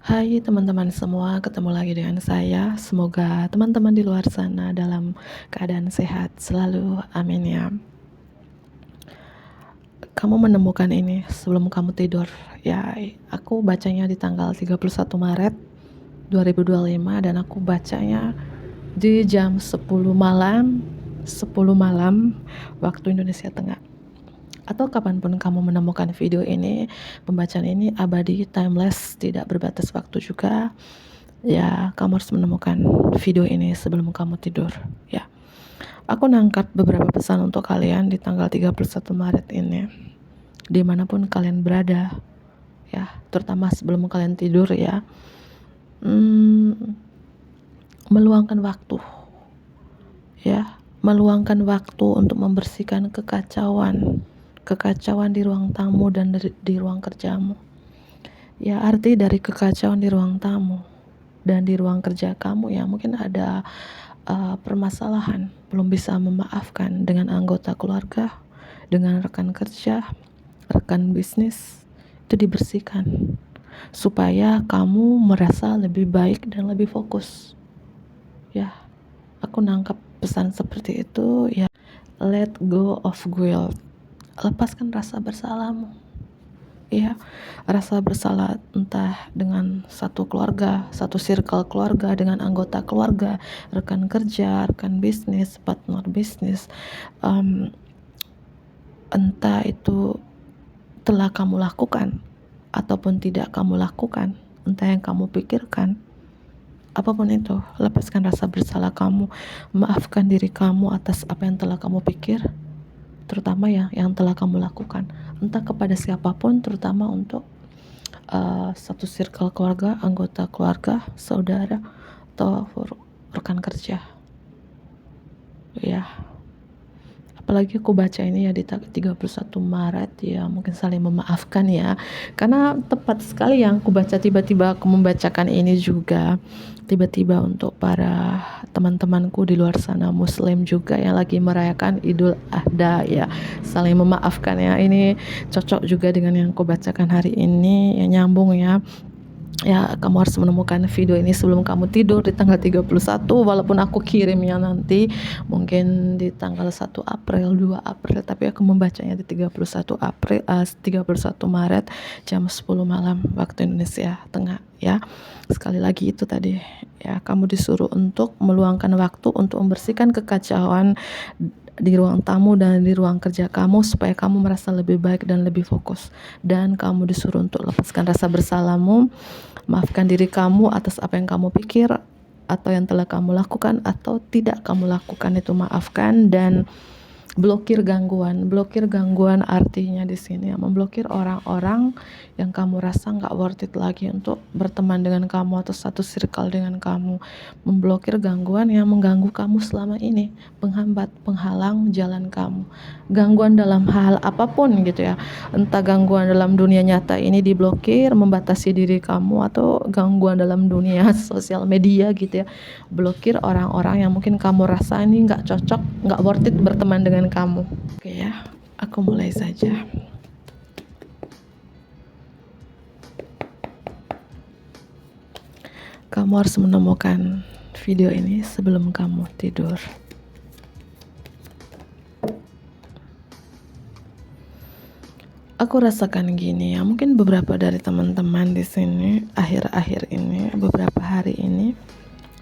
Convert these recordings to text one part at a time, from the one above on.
Hai teman-teman semua, ketemu lagi dengan saya. Semoga teman-teman di luar sana dalam keadaan sehat selalu, amin ya. Kamu menemukan ini sebelum kamu tidur. Ya, aku bacanya di tanggal 31 Maret 2025 dan aku bacanya di jam 10 malam, 10 malam waktu Indonesia Tengah. Atau kapanpun kamu menemukan video ini, pembacaan ini abadi, timeless, tidak berbatas waktu juga. Ya, kamu harus menemukan video ini sebelum kamu tidur. Ya, aku nangkap beberapa pesan untuk kalian di tanggal 31 Maret ini, dimanapun kalian berada. Ya, terutama sebelum kalian tidur ya. Meluangkan waktu. Ya, meluangkan waktu untuk membersihkan kekacauan di ruang tamu dan di ruang kerjamu. Ya, arti dari kekacauan di ruang tamu dan di ruang kerja kamu ya, mungkin ada permasalahan, belum bisa memaafkan dengan anggota keluarga, dengan rekan kerja, rekan bisnis, itu dibersihkan supaya kamu merasa lebih baik dan lebih fokus. Ya, aku nangkap pesan seperti itu ya. Let go of guilt. Lepaskan rasa bersalahmu. Ya, rasa bersalah entah dengan satu keluarga, satu circle keluarga, dengan anggota keluarga, rekan kerja, rekan bisnis, partner bisnis, entah itu telah kamu lakukan ataupun tidak kamu lakukan, entah yang kamu pikirkan, apapun itu, lepaskan rasa bersalah kamu, maafkan diri kamu atas apa yang telah kamu pikir, terutama yang telah kamu lakukan, entah kepada siapapun, terutama untuk satu circle keluarga, anggota keluarga, saudara, atau rekan kerja. Ya, apalagi aku baca ini ya di 31 Maret ya, mungkin saling memaafkan ya, karena tepat sekali yang aku baca. Tiba-tiba aku membacakan ini juga tiba-tiba untuk para teman-temanku di luar sana muslim juga yang lagi merayakan Idul Adha ya, saling memaafkan ya. Ini cocok juga dengan yang aku bacakan hari ini ya, nyambung ya. Ya, kamu harus menemukan video ini sebelum kamu tidur di tanggal 31, walaupun aku kirimnya nanti mungkin di tanggal 1 April, 2 April, tapi aku membacanya di 31 April, 31 Maret jam 10 malam waktu Indonesia Tengah ya. Sekali lagi itu tadi ya, kamu disuruh untuk meluangkan waktu untuk membersihkan kekacauan di ruang tamu dan di ruang kerja kamu supaya kamu merasa lebih baik dan lebih fokus. Dan kamu disuruh untuk lepaskan rasa bersalahmu, maafkan diri kamu atas apa yang kamu pikir atau yang telah kamu lakukan atau tidak kamu lakukan, itu maafkan. Dan blokir gangguan artinya di sini ya, memblokir orang-orang yang kamu rasa nggak worth it lagi untuk berteman dengan kamu atau satu circle dengan kamu. Memblokir gangguan yang mengganggu kamu selama ini, penghambat, penghalang jalan kamu. Gangguan dalam hal apapun gitu ya, entah gangguan dalam dunia nyata ini diblokir, membatasi diri kamu, atau gangguan dalam dunia sosial media gitu ya, blokir orang-orang yang mungkin kamu rasa ini nggak cocok, nggak worth it berteman dengan kamu. Oke ya, aku mulai saja. Kamu harus menemukan video ini sebelum kamu tidur. Aku rasakan gini ya, mungkin beberapa dari teman-teman di sini akhir-akhir ini, beberapa hari ini,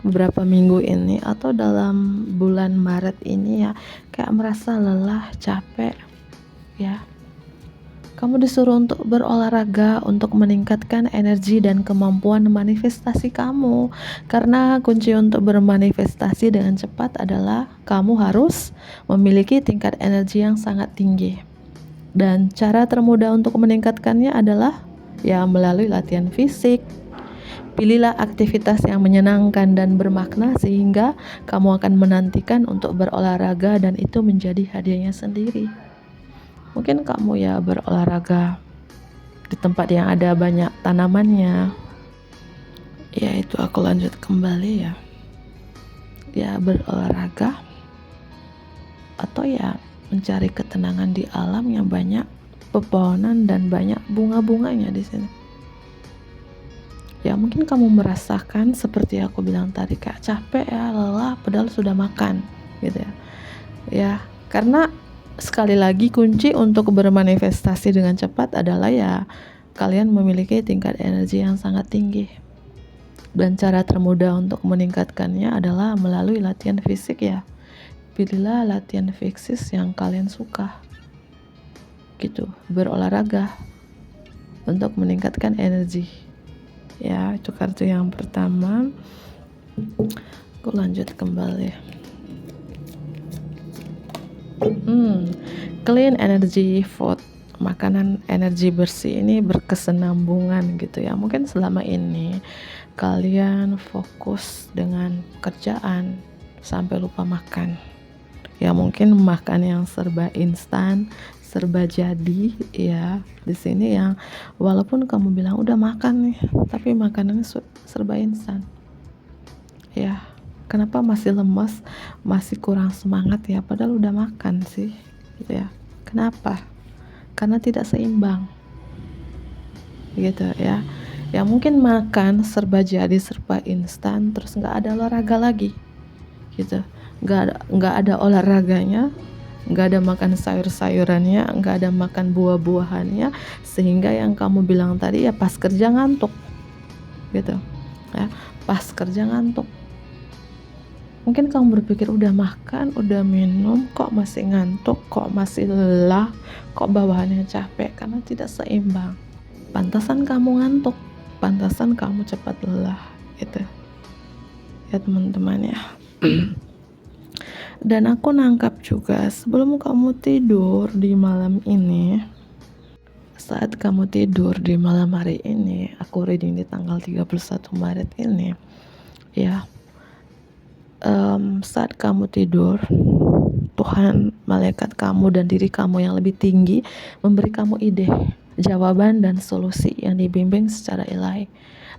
beberapa minggu ini, atau dalam bulan Maret ini ya, kayak merasa lelah, capek ya. Kamu disuruh untuk berolahraga untuk meningkatkan energi dan kemampuan manifestasi kamu. Karena kunci untuk bermanifestasi dengan cepat adalah kamu harus memiliki tingkat energi yang sangat tinggi. Dan cara termudah untuk meningkatkannya adalah ya melalui latihan fisik. Pilihlah aktivitas yang menyenangkan dan bermakna sehingga kamu akan menantikan untuk berolahraga dan itu menjadi hadiahnya sendiri. Mungkin kamu ya berolahraga di tempat yang ada banyak tanamannya. Ya, itu aku lanjut kembali ya. Ya, berolahraga atau ya mencari ketenangan di alam yang banyak pepohonan dan banyak bunga-bunganya di sini. Ya mungkin kamu merasakan seperti aku bilang tadi, kayak capek ya, lelah, padahal sudah makan gitu ya. Ya, karena sekali lagi kunci untuk bermanifestasi dengan cepat adalah ya kalian memiliki tingkat energi yang sangat tinggi. Dan cara termudah untuk meningkatkannya adalah melalui latihan fisik ya. Pilihlah latihan fisik yang kalian suka. Gitu, berolahraga untuk meningkatkan energi. Ya, itu kartu yang pertama. Aku lanjut kembali. Clean energy food, makanan energi bersih ini berkesinambungan gitu ya. Mungkin selama ini kalian fokus dengan kerjaan sampai lupa makan. Ya mungkin makan yang serba instan, serba jadi ya. Di sini yang walaupun kamu bilang udah makan nih, tapi makanannya serba instan. Ya, kenapa masih lemas, masih kurang semangat ya, padahal udah makan sih gitu ya. Kenapa? Karena tidak seimbang gitu ya. Ya mungkin makan serba jadi, serba instan, terus nggak ada olahraga lagi gitu. Nggak ada olahraganya, nggak ada makan sayur-sayurannya, nggak ada makan buah-buahannya, sehingga yang kamu bilang tadi ya pas kerja ngantuk gitu ya, pas kerja ngantuk. Mungkin kamu berpikir udah makan, udah minum, kok masih ngantuk, kok masih lelah, kok bawaannya capek, karena tidak seimbang. Pantasan kamu ngantuk, pantasan kamu cepat lelah gitu ya teman-teman ya. Dan aku nangkap juga sebelum kamu tidur di malam ini, saat kamu tidur di malam hari ini, aku reading di tanggal 31 Maret ini ya, saat kamu tidur, Tuhan, malaikat kamu dan diri kamu yang lebih tinggi memberi kamu ide, jawaban dan solusi yang dibimbing secara ilahi.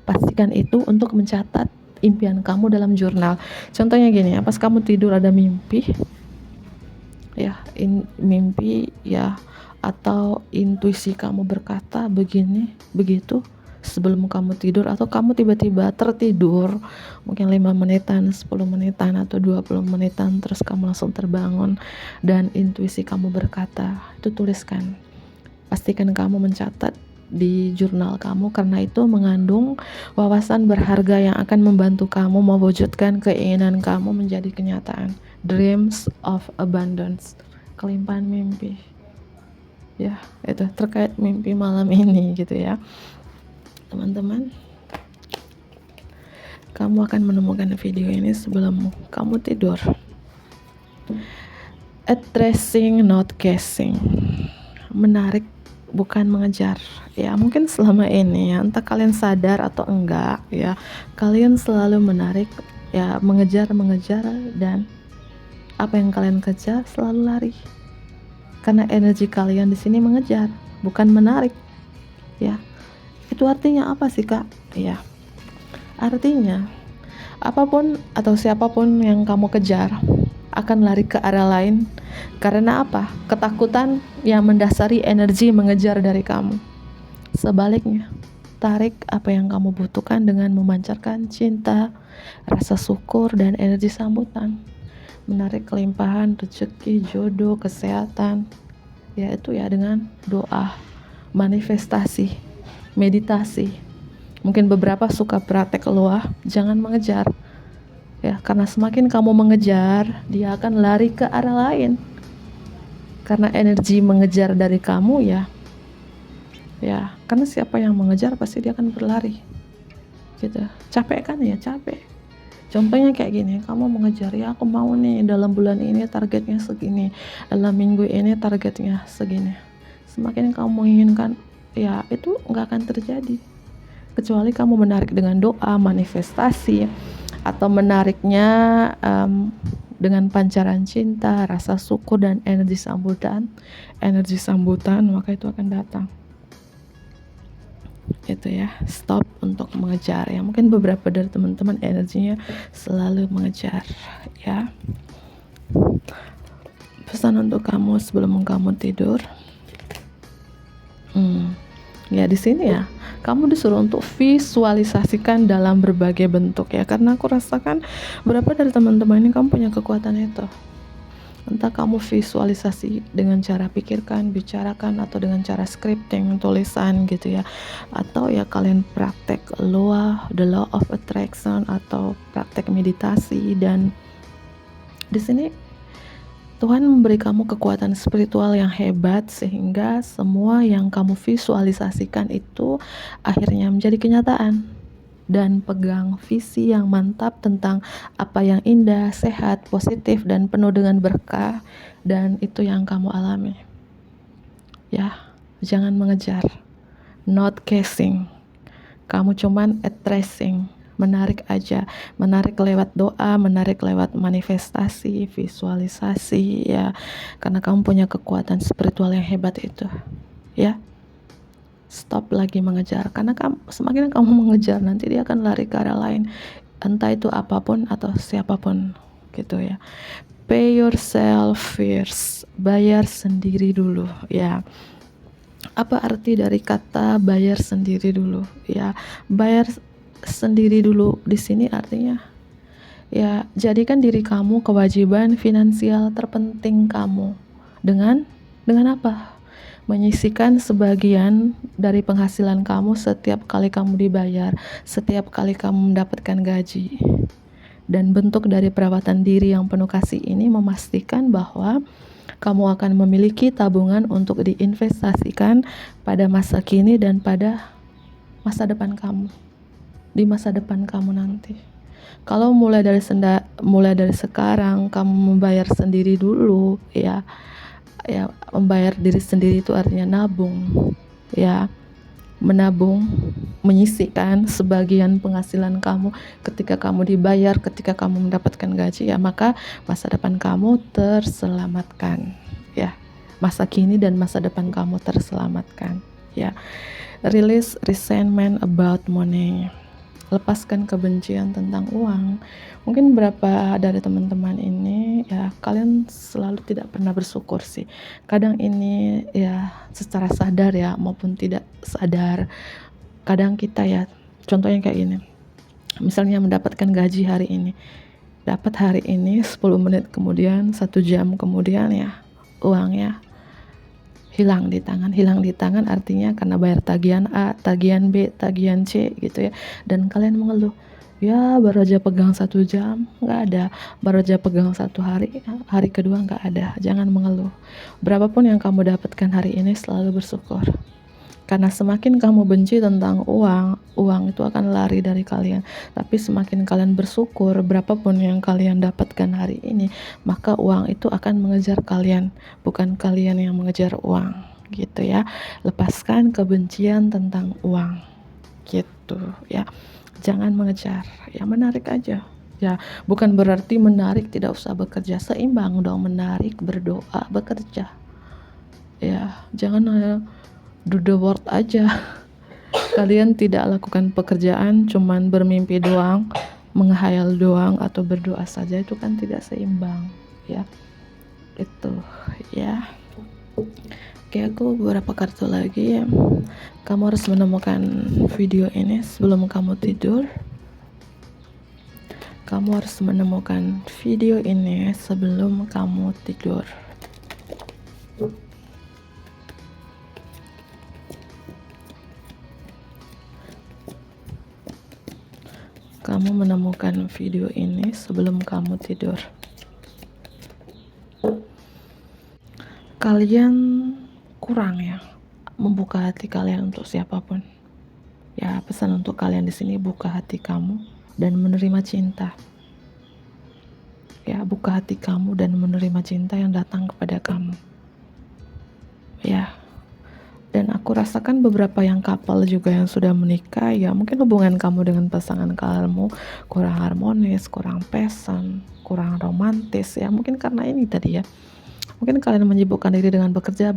Pastikan itu untuk mencatat impian kamu dalam jurnal. Contohnya gini ya, pas kamu tidur ada mimpi ya, mimpi ya, atau intuisi kamu berkata begini, begitu sebelum kamu tidur, atau kamu tiba-tiba tertidur mungkin 5 menitan, 10 menitan atau 20 menitan, terus kamu langsung terbangun dan intuisi kamu berkata, itu tuliskan. Pastikan kamu mencatat di jurnal kamu, karena itu mengandung wawasan berharga yang akan membantu kamu mewujudkan keinginan kamu menjadi kenyataan. Dreams of abundance, kelimpahan mimpi ya, itu terkait mimpi malam ini gitu ya teman-teman. Kamu akan menemukan video ini sebelum kamu tidur. Attracting not casing, menarik bukan mengejar ya. Mungkin selama ini ya, entah kalian sadar atau enggak ya, kalian selalu menarik ya, mengejar dan apa yang kalian kejar selalu lari, karena energi kalian di sini mengejar bukan menarik ya. Itu artinya apa sih kak? Ya, artinya apapun atau siapapun yang kamu kejar akan lari ke arah lain. Karena apa? Ketakutan yang mendasari energi mengejar dari kamu. Sebaliknya, tarik apa yang kamu butuhkan dengan memancarkan cinta, rasa syukur, dan energi sambutan. Menarik kelimpahan, rezeki, jodoh, kesehatan. Yaitu ya dengan doa, manifestasi, meditasi. Mungkin beberapa suka praktek keluar, jangan mengejar ya, karena semakin kamu mengejar, dia akan lari ke arah lain. Karena energi mengejar dari kamu ya, karena siapa yang mengejar pasti dia akan berlari gitu. Capek kan ya, capek. Contohnya kayak gini, kamu mengejar ya, aku mau nih dalam bulan ini targetnya segini, dalam minggu ini targetnya segini. Semakin kamu menginginkan ya, itu nggak akan terjadi kecuali kamu menarik dengan doa, manifestasi, atau menariknya dengan pancaran cinta, rasa syukur, dan energi sambutan, maka itu akan datang. Itu ya, stop untuk mengejar ya. Mungkin beberapa dari teman-teman energinya selalu mengejar ya. Pesan untuk kamu sebelum kamu tidur. Ya di sini ya, kamu disuruh untuk visualisasikan dalam berbagai bentuk ya, karena aku rasakan berapa dari teman-teman ini kamu punya kekuatan itu. Entah kamu visualisasi dengan cara pikirkan, bicarakan, atau dengan cara scripting, tulisan gitu ya, atau ya kalian praktek the law of attraction, atau praktek meditasi. Dan di sini Tuhan memberi kamu kekuatan spiritual yang hebat sehingga semua yang kamu visualisasikan itu akhirnya menjadi kenyataan. Dan pegang visi yang mantap tentang apa yang indah, sehat, positif, dan penuh dengan berkah, dan itu yang kamu alami. Ya, jangan mengejar, not chasing. Kamu cuman attracting, menarik aja, menarik lewat doa, menarik lewat manifestasi, visualisasi ya, karena kamu punya kekuatan spiritual yang hebat itu ya. Stop lagi mengejar, karena semakin kamu mengejar nanti dia akan lari ke arah lain, entah itu apapun atau siapapun gitu ya. Pay yourself first, bayar sendiri dulu ya. Apa arti dari kata bayar sendiri dulu ya? Bayar sendiri dulu di sini artinya ya, jadikan diri kamu kewajiban finansial terpenting kamu dengan apa? Menyisihkan sebagian dari penghasilan kamu setiap kali kamu dibayar, setiap kali kamu mendapatkan gaji. Dan bentuk dari perawatan diri yang penuh kasih ini memastikan bahwa kamu akan memiliki tabungan untuk diinvestasikan pada masa kini dan pada masa depan kamu, di masa depan kamu nanti. Kalau mulai dari sekarang kamu membayar sendiri dulu ya, membayar diri sendiri itu artinya nabung ya, menabung, menyisihkan sebagian penghasilan kamu ketika kamu dibayar, ketika kamu mendapatkan gaji ya, maka masa depan kamu terselamatkan ya, masa kini dan masa depan kamu terselamatkan ya. Release resentment about money, lepaskan kebencian tentang uang. Mungkin berapa dari teman-teman ini ya, kalian selalu tidak pernah bersyukur sih. Kadang ini ya secara sadar ya maupun tidak sadar. Kadang kita ya, contohnya kayak gini, misalnya mendapatkan gaji hari ini, dapat hari ini, 10 menit kemudian, 1 jam kemudian ya, uangnya hilang di tangan artinya karena bayar tagihan A, tagihan B, tagihan C gitu ya. Dan kalian mengeluh, ya baru aja pegang 1 jam nggak ada, baru aja pegang 1 hari, hari kedua nggak ada. Jangan mengeluh. Berapapun yang kamu dapatkan hari ini, selalu bersyukur. Karena semakin kamu benci tentang uang itu akan lari dari kalian. Tapi semakin kalian bersyukur berapapun yang kalian dapatkan hari ini, maka uang itu akan mengejar kalian, bukan kalian yang mengejar uang gitu ya. Lepaskan kebencian tentang uang gitu ya. Jangan mengejar, ya menarik aja ya. Bukan berarti menarik tidak usah bekerja, seimbang dong, menarik, berdoa, bekerja ya. Jangan do the work aja. Kalian tidak lakukan pekerjaan, cuman bermimpi doang, menghayal doang, atau berdoa saja, itu kan tidak seimbang ya. Itu ya. Oke, aku beberapa kartu lagi ya. Kamu harus menemukan video ini sebelum kamu tidur. Kamu harus menemukan video ini sebelum kamu tidur. Kamu menemukan video ini sebelum kamu tidur. Kalian kurang ya membuka hati kalian untuk siapapun. Ya, pesan untuk kalian di sini, buka hati kamu dan menerima cinta. Ya, buka hati kamu dan menerima cinta yang datang kepada kamu. Ya. Dan aku rasakan beberapa yang couple juga yang sudah menikah ya, mungkin hubungan kamu dengan pasangan kamu kurang harmonis, kurang passion, kurang romantis ya, mungkin karena ini tadi ya, Mungkin kalian menyibukkan diri dengan bekerja,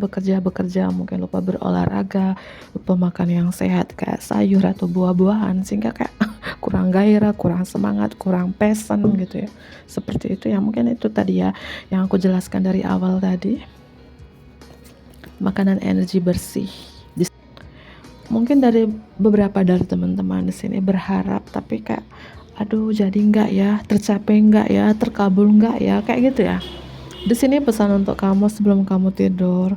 mungkin lupa berolahraga, lupa makan yang sehat kayak sayur atau buah-buahan, sehingga kayak kurang gairah, kurang semangat, kurang passion gitu ya. Seperti itu ya, mungkin itu tadi ya yang aku jelaskan dari awal tadi. Makanan energi bersih. Mungkin dari beberapa dari teman-teman di sini berharap, tapi kayak aduh jadi enggak ya, tercapai enggak ya, terkabul enggak ya, kayak gitu ya. Di sini pesan untuk kamu sebelum kamu tidur,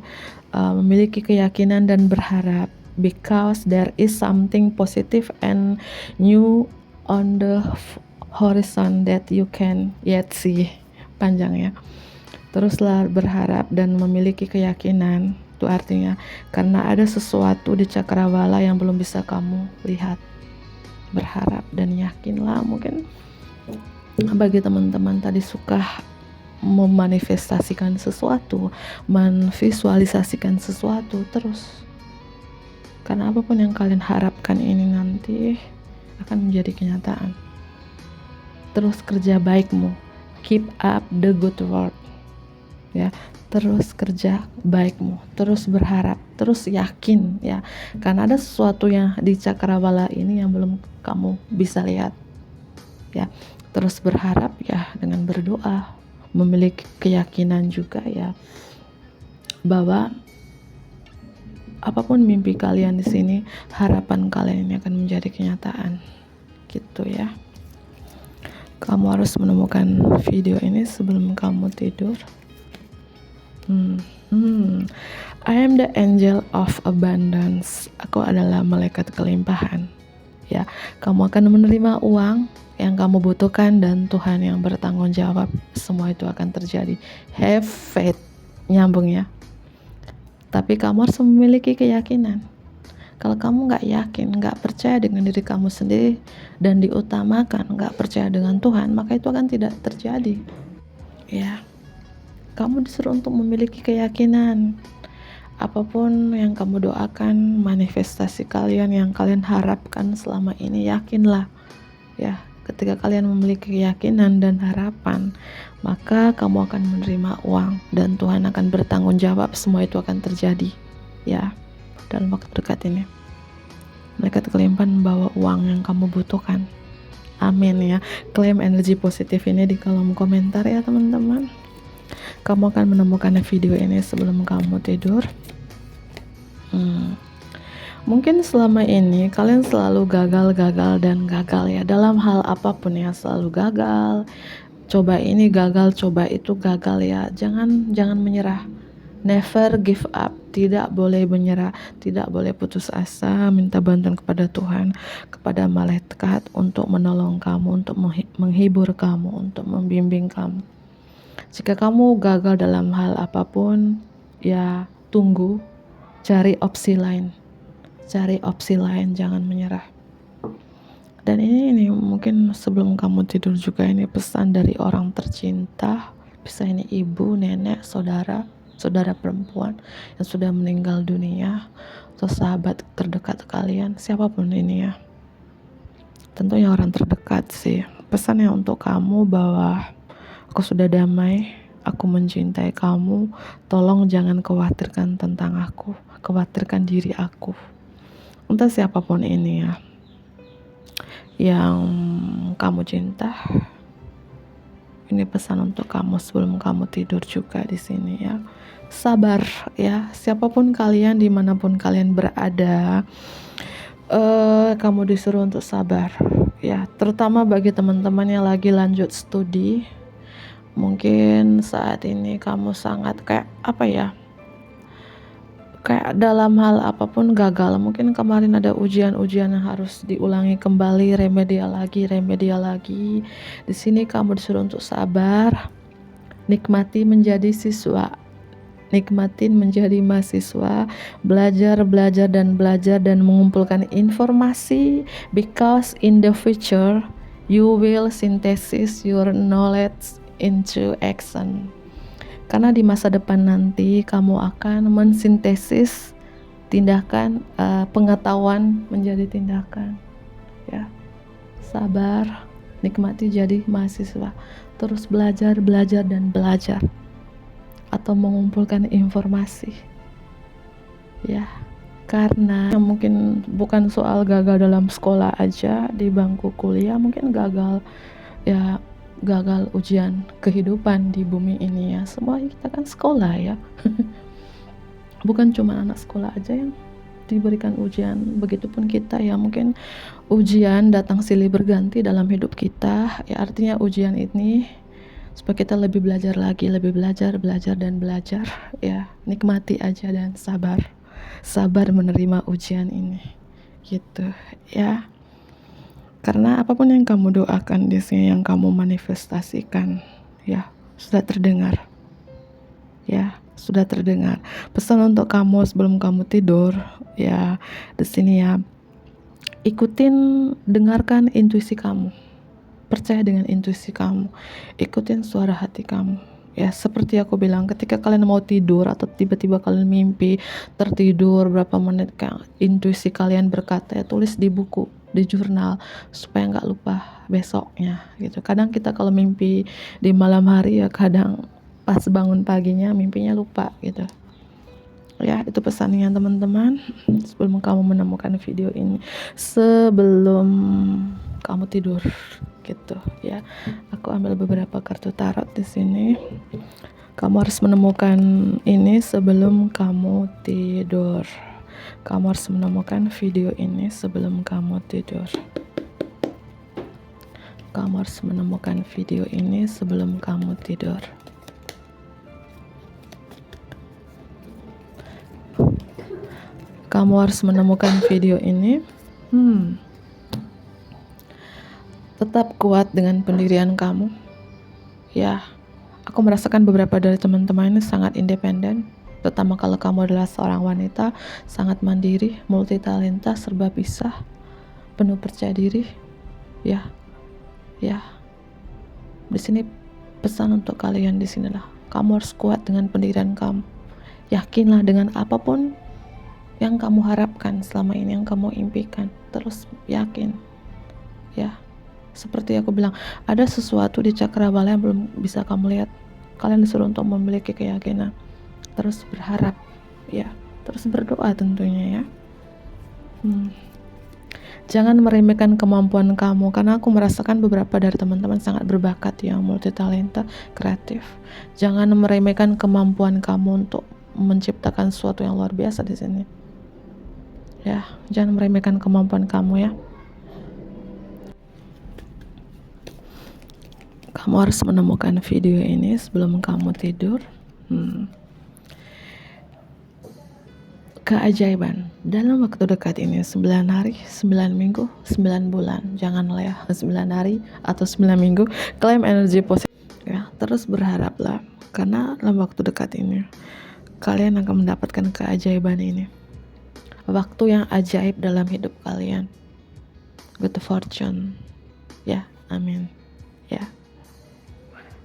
memiliki keyakinan dan berharap, because there is something positive and new on the horizon that you can yet see. Panjang ya. Teruslah berharap dan memiliki keyakinan. Itu artinya karena ada sesuatu di cakrawala yang belum bisa kamu lihat. Berharap dan yakinlah. Mungkin bagi teman-teman tadi suka memanifestasikan sesuatu, menvisualisasikan sesuatu terus. Karena apapun yang kalian harapkan ini nanti akan menjadi kenyataan. Terus kerja baikmu. Keep up the good work. Ya, terus kerja baikmu, terus berharap, terus yakin ya, karena ada sesuatu yang di cakrawala ini yang belum kamu bisa lihat ya. Terus berharap ya dengan berdoa, memiliki keyakinan juga ya bahwa apapun mimpi kalian di sini, harapan kalian ini akan menjadi kenyataan gitu ya. Kamu harus menemukan video ini sebelum kamu tidur. I am the angel of abundance. Aku adalah malaikat kelimpahan. Ya, kamu akan menerima uang yang kamu butuhkan dan Tuhan yang bertanggung jawab. Semua itu akan terjadi. Have faith. Nyambung ya. Tapi kamu harus memiliki keyakinan. Kalau kamu nggak yakin, nggak percaya dengan diri kamu sendiri dan diutamakan, nggak percaya dengan Tuhan, maka itu akan tidak terjadi. Ya. Kamu disuruh untuk memiliki keyakinan. Apapun yang kamu doakan, manifestasi kalian yang kalian harapkan selama ini, yakinlah. Ya, ketika kalian memiliki keyakinan dan harapan, maka kamu akan menerima uang dan Tuhan akan bertanggung jawab. Semua itu akan terjadi. Ya, dalam waktu dekat ini. Malaikat kelimpahan membawa uang yang kamu butuhkan. Amin ya. Klaim energi positif ini di kolom komentar ya teman-teman. Kamu akan menemukan video ini sebelum kamu tidur. Mungkin selama ini kalian selalu gagal ya, dalam hal apapun ya, selalu gagal. Coba ini gagal, coba itu gagal ya. Jangan menyerah. Never give up. Tidak boleh menyerah, tidak boleh putus asa. Minta bantuan kepada Tuhan, kepada malaikat untuk menolong kamu, untuk menghibur kamu, untuk membimbing kamu. Jika kamu gagal dalam hal apapun, ya tunggu, cari opsi lain, jangan menyerah. Dan ini mungkin sebelum kamu tidur juga, ini pesan dari orang tercinta, bisa ini ibu, nenek, saudara perempuan yang sudah meninggal dunia, atau sahabat terdekat kalian, siapapun ini ya. Tentunya orang terdekat sih. Pesannya untuk kamu bahwa aku sudah damai, aku mencintai kamu, tolong jangan khawatirkan tentang aku, khawatirkan diri aku. Entah siapapun ini ya, yang kamu cinta. Ini pesan untuk kamu sebelum kamu tidur juga di sini ya. Sabar ya, siapapun kalian, dimanapun kalian berada, kamu disuruh untuk sabar ya, terutama bagi teman-teman yang lagi lanjut studi. Mungkin saat ini kamu sangat kayak dalam hal apapun gagal. Mungkin kemarin ada ujian-ujian yang harus diulangi kembali, remedial lagi. Di sini kamu disuruh untuk sabar, nikmatin menjadi mahasiswa, belajar dan mengumpulkan informasi, because in the future you will synthesis your knowledge into action. Karena di masa depan nanti kamu akan mensintesis pengetahuan menjadi tindakan ya. Sabar, nikmati jadi mahasiswa, terus belajar. atau mengumpulkan informasi ya. Karena yang mungkin bukan soal gagal dalam sekolah aja, di bangku kuliah mungkin gagal ya, gagal ujian kehidupan di bumi ini ya. Semua kita kan sekolah ya. Bukan cuma anak sekolah aja yang diberikan ujian, begitupun kita ya. Mungkin ujian datang silih berganti dalam hidup kita ya, artinya ujian ini supaya kita lebih belajar lagi, lebih belajar dan belajar ya. Nikmati aja dan sabar menerima ujian ini gitu ya. Karena apapun yang kamu doakan di sini, yang kamu manifestasikan ya, sudah terdengar ya, sudah terdengar. Pesan untuk kamu sebelum kamu tidur ya di sini ya, ikutin, dengarkan intuisi kamu, percaya dengan intuisi kamu, ikutin suara hati kamu ya. Seperti aku bilang, ketika kalian mau tidur atau tiba-tiba kalian mimpi tertidur berapa menit, intuisi kalian berkata ya, tulis di buku, di jurnal, supaya nggak lupa besoknya gitu. Kadang kita kalau mimpi di malam hari ya, kadang pas bangun paginya mimpinya lupa gitu ya. Itu pesannya teman-teman sebelum kamu menemukan video ini, sebelum kamu tidur gitu ya. Aku ambil beberapa kartu tarot di sini. Kamu harus menemukan ini sebelum kamu tidur. Kamu harus menemukan video ini sebelum kamu tidur. Kamu harus menemukan video ini sebelum kamu tidur. Kamu harus menemukan video ini. Tetap kuat dengan pendirian kamu ya. Aku merasakan beberapa dari teman-teman ini sangat independen, terutama kalau kamu adalah seorang wanita, sangat mandiri, multi talenta, serba bisa, penuh percaya diri ya. Di sini pesan untuk kalian di sinilah, kamu harus kuat dengan pendirian kamu. Yakinlah dengan apapun yang kamu harapkan selama ini, yang kamu impikan, terus yakin ya. Seperti aku bilang, ada sesuatu di cakrawala yang belum bisa kamu lihat. Kalian disuruh untuk memiliki keyakinan, terus berharap ya, terus berdoa tentunya ya. Jangan meremehkan kemampuan kamu, karena aku merasakan beberapa dari teman-teman sangat berbakat ya, multi talenta, kreatif. Jangan meremehkan kemampuan kamu untuk menciptakan sesuatu yang luar biasa di sini ya. Jangan meremehkan kemampuan kamu ya. Kamu harus menemukan video ini sebelum kamu tidur. Keajaiban dalam waktu dekat ini, 9 hari, 9 minggu, 9 bulan. Janganlah ya 9 hari atau 9 minggu. Klaim energi positif ya. Terus berharaplah, karena dalam waktu dekat ini kalian akan mendapatkan keajaiban ini. Waktu yang ajaib dalam hidup kalian. Good fortune ya, amin ya.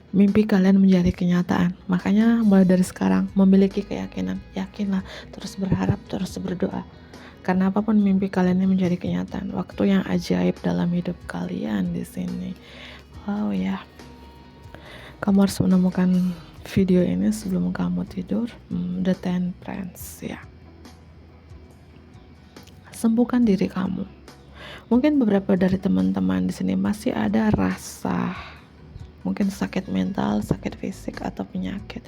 Mimpi kalian menjadi kenyataan. Makanya mulai dari sekarang memiliki keyakinan, yakinlah, terus berharap, terus berdoa. Karena apapun mimpi kalian ini menjadi kenyataan. Waktu yang ajaib dalam hidup kalian di sini. Wow ya. Kamu harus menemukan video ini sebelum kamu tidur. The Temperance ya. Sembuhkan diri kamu. Mungkin beberapa dari teman-teman di sini masih ada rasa mungkin sakit mental, sakit fisik atau penyakit,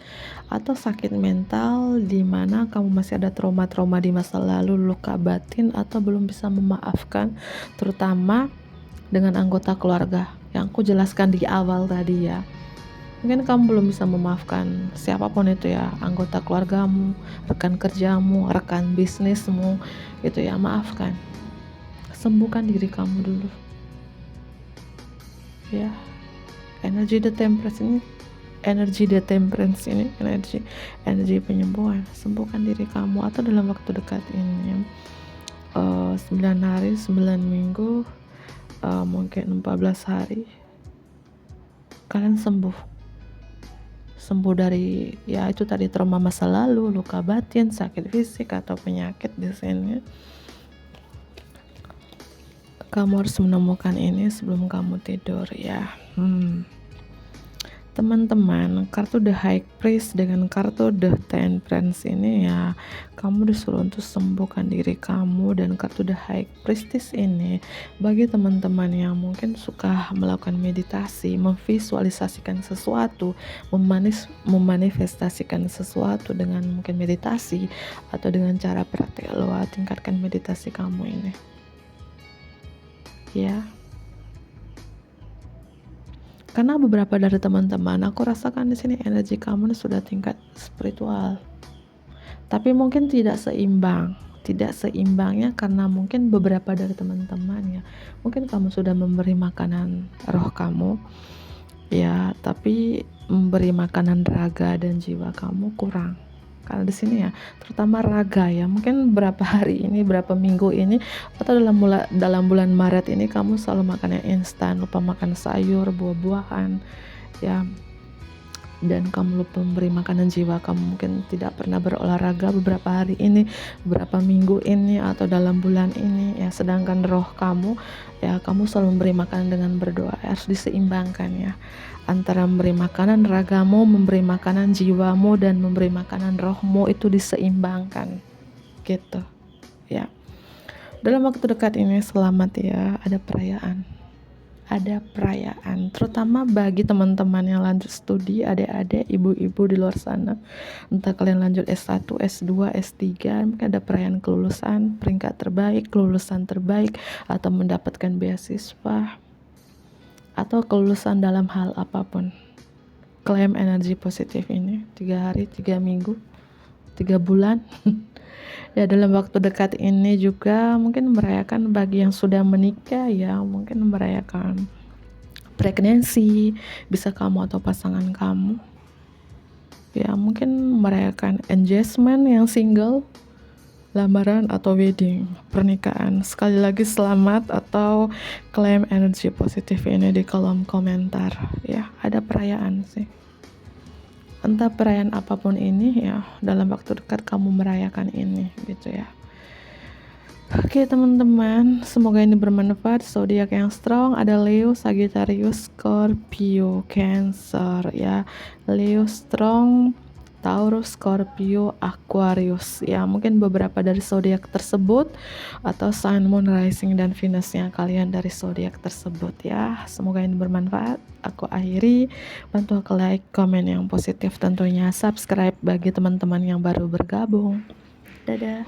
atau sakit mental di mana kamu masih ada trauma-trauma di masa lalu, luka batin, atau belum bisa memaafkan, terutama dengan anggota keluarga yang aku jelaskan di awal tadi ya. Mungkin kamu belum bisa memaafkan siapapun itu ya, anggota keluargamu, rekan kerjamu, rekan bisnismu gitu ya. Maafkan, sembuhkan diri kamu dulu ya. Energi The Temperance ini, energi penyembuhan. Sembuhkan diri kamu, atau dalam waktu dekat ini 9 hari, 9 minggu, mungkin 14 hari kalian sembuh dari ya itu tadi, trauma masa lalu, luka batin, sakit fisik atau penyakit di sini. Kamu harus menemukan ini sebelum kamu tidur ya. Teman-teman, kartu The High Priest dengan kartu The Temperance ini ya, kamu disuruh untuk sembuhkan diri kamu. Dan kartu The High Priestess ini bagi teman-teman yang mungkin suka melakukan meditasi, memvisualisasikan sesuatu, memanifestasikan sesuatu dengan mungkin meditasi atau dengan cara praktek, lo tingkatkan meditasi kamu ini ya. Karena beberapa dari teman-teman aku rasakan di sini energi kamu sudah tingkat spiritual, tapi mungkin tidak seimbangnya karena mungkin beberapa dari teman-teman ya, mungkin kamu sudah memberi makanan roh kamu ya, tapi memberi makanan raga dan jiwa kamu kurang. Karena di sini ya, terutama raga ya, mungkin berapa hari ini, berapa minggu ini, atau dalam bulan Maret ini kamu selalu makan yang instan, lupa makan sayur, buah-buahan ya, dan kamu lupa memberi makanan jiwa. Kamu mungkin tidak pernah berolahraga beberapa hari ini, beberapa minggu ini, atau dalam bulan ini ya. Sedangkan roh kamu ya, kamu selalu memberi makanan dengan berdoa. Harus diseimbangkan ya, antara memberi makanan ragamu, memberi makanan jiwamu, dan memberi makanan rohmu, itu diseimbangkan gitu ya. Dalam waktu dekat ini selamat ya, ada perayaan, terutama bagi teman-teman yang lanjut studi, adik-adik, ibu-ibu di luar sana, entah kalian lanjut S1, S2, S3, mungkin ada perayaan kelulusan, peringkat terbaik, kelulusan terbaik, atau mendapatkan beasiswa, atau kelulusan dalam hal apapun. Klaim energi positif ini 3 hari, 3 minggu, 3 bulan ya. Dalam waktu dekat ini juga mungkin merayakan bagi yang sudah menikah ya, mungkin merayakan pregnancy, bisa kamu atau pasangan kamu ya, mungkin merayakan engagement yang single, lamaran atau wedding, pernikahan. Sekali lagi selamat atau klaim energi positif ini di kolom komentar ya. Ada perayaan sih, entah perayaan apapun ini ya, dalam waktu dekat kamu merayakan ini gitu ya. Oke teman-teman, semoga ini bermanfaat. Zodiak yang strong ada Leo, Sagittarius, Scorpio, Cancer ya. Leo strong, Taurus, Scorpio, Aquarius ya. Mungkin beberapa dari zodiak tersebut atau Sun, Moon, Rising, dan Venusnya kalian dari zodiak tersebut ya. Semoga ini bermanfaat. Aku akhiri, bantu aku like, komen yang positif tentunya, subscribe bagi teman-teman yang baru bergabung. Dadah.